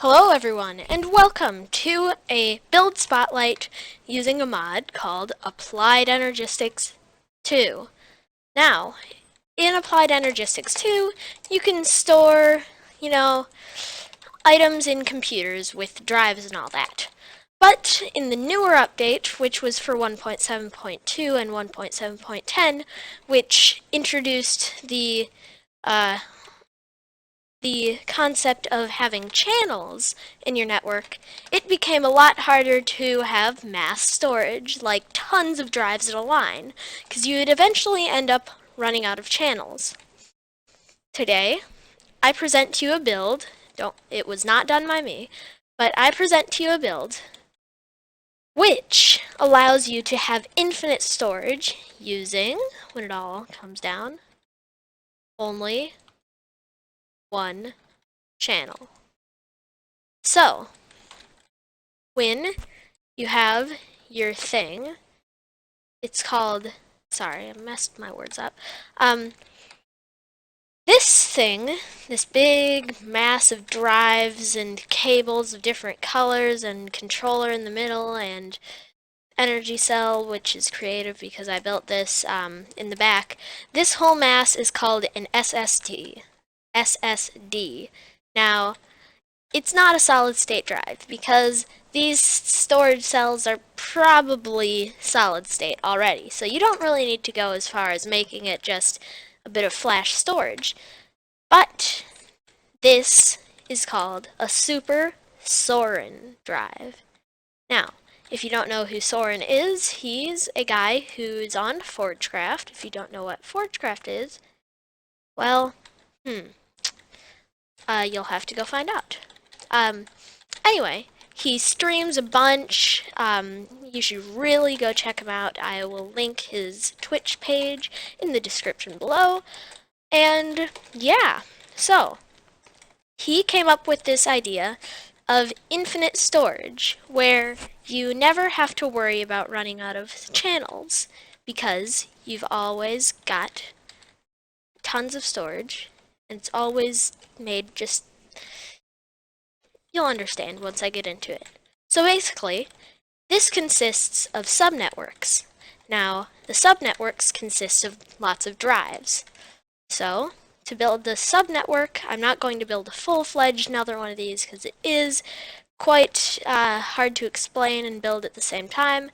Hello everyone, and welcome to a build spotlight using a mod called Applied Energistics 2. Now, in Applied Energistics 2, you can store, items in computers with drives and all that. But in the newer update, which was for 1.7.2 and 1.7.10, which introduced the concept of having channels in your network, it became a lot harder to have mass storage, like tons of drives at a line, because you would eventually end up running out of channels. Today, I present to you a build. It was not done by me, but I present to you a build which allows you to have infinite storage using, when it all comes down, only one channel. So, when you have your thing, it's called, sorry, I messed my words up. This thing, this big mass of drives and cables of different colors and controller in the middle and energy cell, which is creative because I built this in the back, this whole mass is called an SSD. SSD. Now, it's not a solid state drive because these storage cells are probably solid state already. So you don't really need to go as far as making it just a bit of flash storage. But this is called a Super Soaryn Drive. Now, if you don't know who Soaryn is, he's a guy who's on Forgecraft. If you don't know what Forgecraft is, well, you'll have to go find out. Anyway, he streams a bunch. You should really go check him out. I will link his Twitch page in the description below. And yeah, so he came up with this idea of infinite storage, where you never have to worry about running out of channels because you've always got tons of storage, and it's always made just, you'll understand once I get into it. So basically, this consists of subnetworks. Now, the subnetworks consist of lots of drives. So, to build the subnetwork, I'm not going to build a full-fledged another one of these because it is quite hard to explain and build at the same time.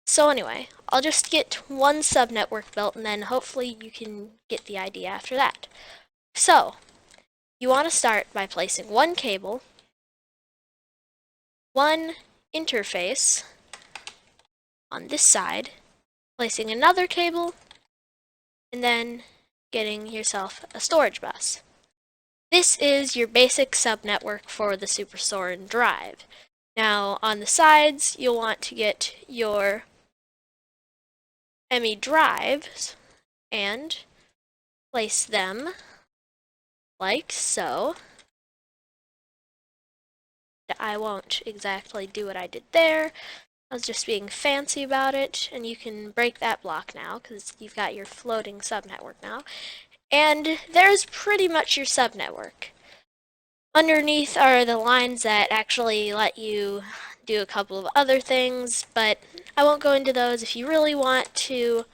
So anyway, I'll just get one subnetwork built and then hopefully you can get the idea after that. So, you want to start by placing one cable, one interface on this side, placing another cable, and then getting yourself a storage bus. This is your basic subnetwork for the Super Soaryn Drive. Now, on the sides, you'll want to get your ME drives and place them like so. I won't exactly do what I did there. I was just being fancy about it, and you can break that block now because you've got your floating subnetwork now. And there's pretty much your subnetwork. Underneath are the lines that actually let you do a couple of other things, but I won't go into those. If you really want to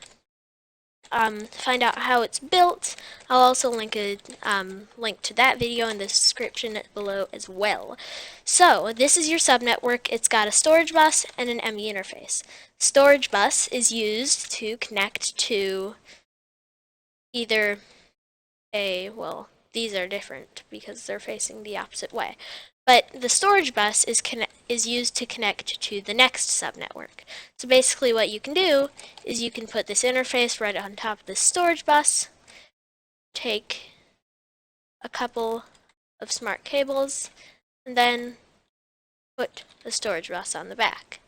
find out how it's built, I'll also link a link to that video in the description below as well. So this is your subnetwork. It's got a storage bus and an ME interface. Storage bus is used to connect to either well, these are different because they're facing the opposite way. But the storage bus is used to connect to the next subnetwork. So basically what you can do is you can put this interface right on top of this storage bus, take a couple of smart cables, and then put the storage bus on the back.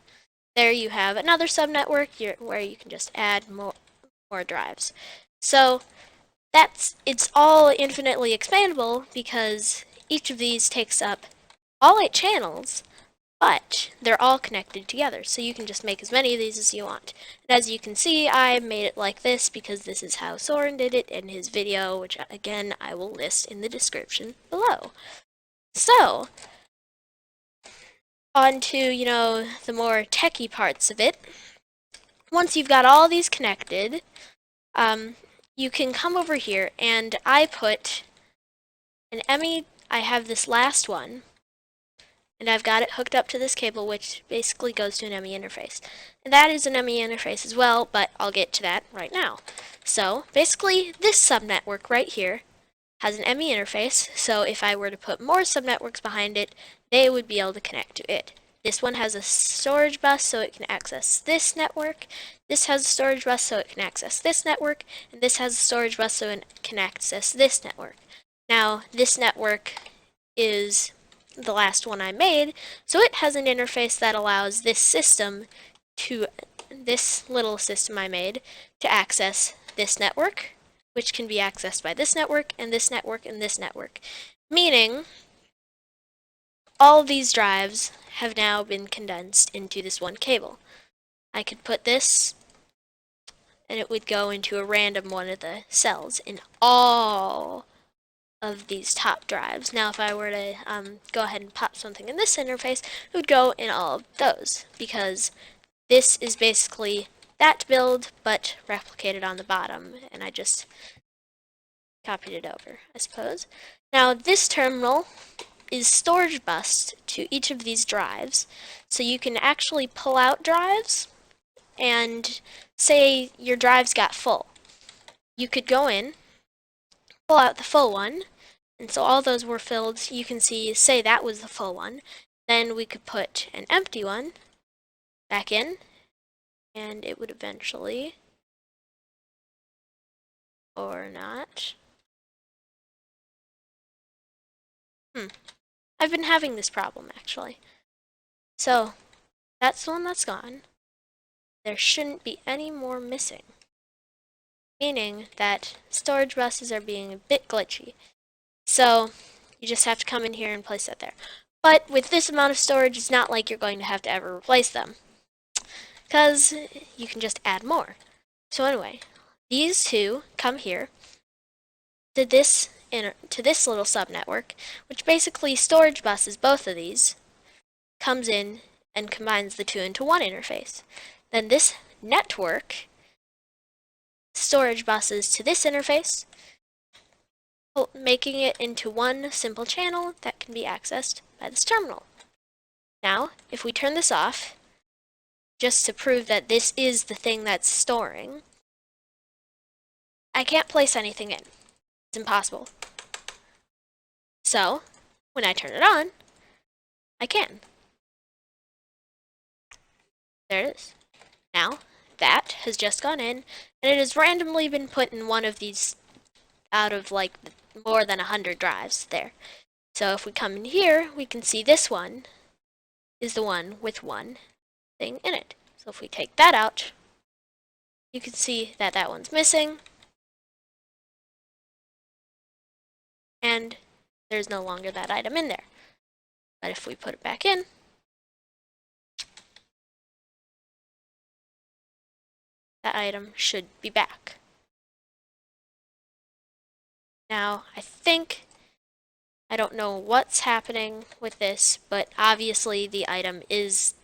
There you have another subnetwork where you can just add more drives. So it's all infinitely expandable because each of these takes up all 8 channels, but they're all connected together, so you can just make as many of these as you want. And as you can see, I made it like this because this is how Soaryn did it in his video, which again I will list in the description below. So, on to, the more techie parts of it. Once you've got all these connected, you can come over here, and I put an ME, I have this last one, and I've got it hooked up to this cable, which basically goes to an ME interface. And that is an ME interface as well, but I'll get to that right now. So basically, this subnetwork right here has an ME interface, so if I were to put more subnetworks behind it, they would be able to connect to it. This one has a storage bus so it can access this network. This has a storage bus so it can access this network. And this has a storage bus so it can access this network. Now, this network is the last one I made, so it has an interface that allows this little system I made, to access this network, which can be accessed by this network, and this network, and this network. Meaning, all of these drives have now been condensed into this one cable. I could put this, and it would go into a random one of the cells in all of these top drives. Now, if I were to go ahead and pop something in this interface, it would go in all of those, because this is basically that build, but replicated on the bottom, and I just copied it over, I suppose. Now, this terminal is storage bus to each of these drives, so you can actually pull out drives, and say your drives got full. You could go in, pull out the full one, and so all those were filled. You can see, say that was the full one. Then we could put an empty one back in, and it would eventually, or not. I've been having this problem, actually. So, that's the one that's gone. There shouldn't be any more missing, meaning that storage buses are being a bit glitchy. So, you just have to come in here and place that there. But with this amount of storage, it's not like you're going to have to ever replace them, because you can just add more. So anyway, these two come here to this little subnetwork, which basically storage buses both of these, comes in and combines the two into one interface. Then this network storage buses to this interface, making it into one simple channel that can be accessed by this terminal. Now, if we turn this off, just to prove that this is the thing that's storing, I can't place anything in. It's impossible. So, when I turn it on, I can. There it is. Now, that has just gone in, and it has randomly been put in one of these out of like more than 100 drives there. So if we come in here, we can see this one is the one with one thing in it. So if we take that out, you can see that that one's missing, and there's no longer that item in there. But if we put it back in, that item should be back. Now, I don't know what's happening with this, but obviously the item is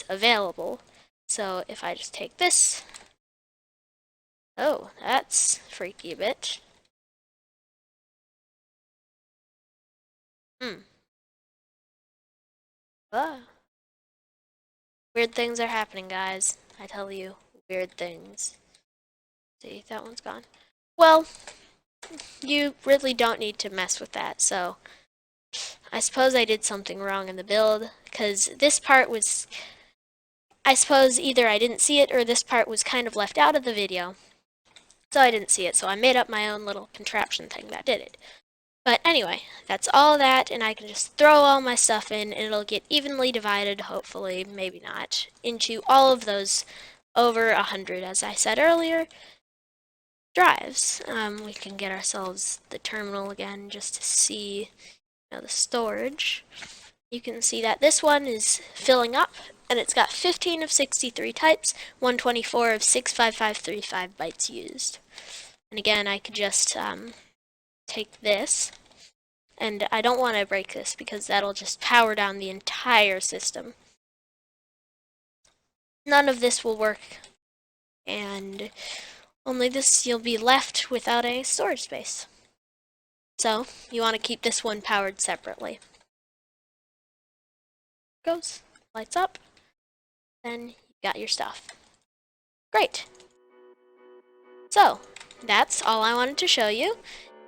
available. So if I just take this, oh, that's freaky a bit. Ah. Weird things are happening, guys. I tell you, weird things. See, that one's gone. Well, you really don't need to mess with that, so I suppose I did something wrong in the build, because this part was, I suppose either I didn't see it or this part was kind of left out of the video, so I didn't see it, so I made up my own little contraption thing that did it. But anyway, that's all that, and I can just throw all my stuff in, and it'll get evenly divided, hopefully, maybe not, into all of those over 100, as I said earlier, drives. We can get ourselves the terminal again just to see the storage. You can see that this one is filling up, and it's got 15 of 63 types, 124 of 65535 bytes used. And again, I could just take this And I don't want to break this because that'll just power down the entire system. None of this will work, and only this you'll be left without a storage space. So you want to keep this one powered separately. Goes, lights up, then you got your stuff. Great. So that's all I wanted to show you.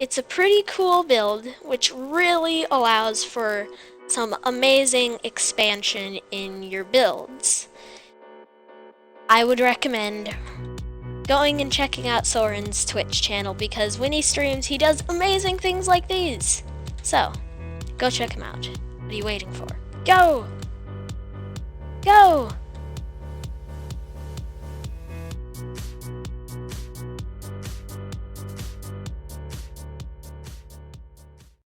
It's a pretty cool build, which really allows for some amazing expansion in your builds. I would recommend going and checking out Soaryn's Twitch channel because when he streams, he does amazing things like these. So, go check him out. What are you waiting for? Go! Go!